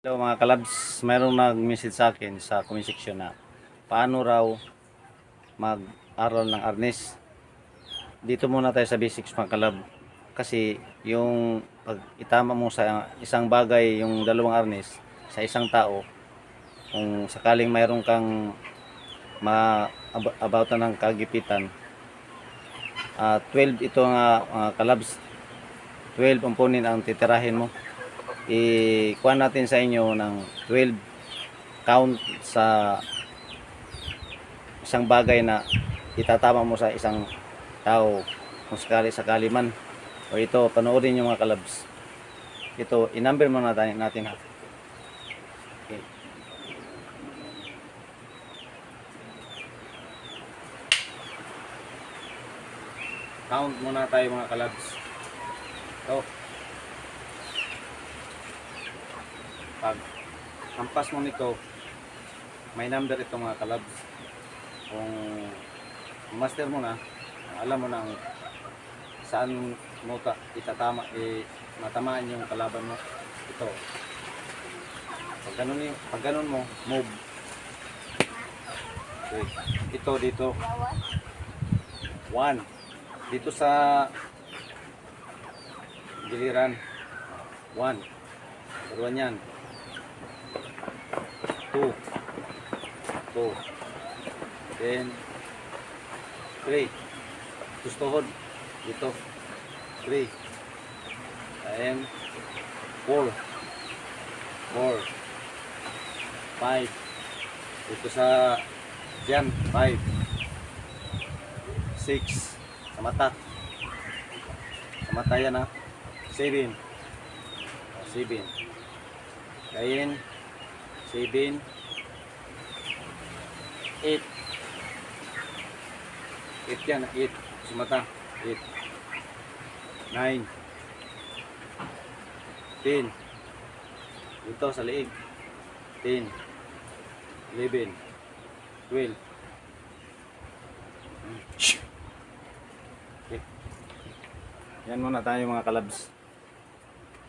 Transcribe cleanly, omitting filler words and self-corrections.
Hello mga kalabs, mayroong nag-message sa akin sa comment section na paano raw mag-aral ng arnis. Dito muna tayo sa basics mga kalab. Kasi yung pag itama mo sa isang bagay yung dalawang arnis sa isang tao, kung sakaling mayroon kang about ng kagipitan, 12 ito nga kalabs, 12 component ang titirahin mo. Ikuha natin sa inyo ng 12 count sa isang bagay na itatama mo sa isang tao kung sakali man. O ito, panoorin nyo mga kalabs. Ito, i-number muna natin ha. Okay. Count muna tayo mga kalabs. Ito. Pag hampas mo nito, may number ito mga kalabs. Kung master mo na, alam mo na saan mo itatama, matamaan yung kalaban mo. Ito. Pag ganun mo, move. Okay. Ito dito. 1. Dito sa giliran. 1. Dalawa yan. 2. 2. Then 3. Tustuhod dito 3. And 4. 5. Dito sa dyan 5. 6. Sa mata yan ha. 7. 7. Kain 7. 8. 8 yan, 8 sa mata, 8. 9. 10. Ito sa liig, 10. 11. 12. Okay. Yan muna tayo mga kalabs.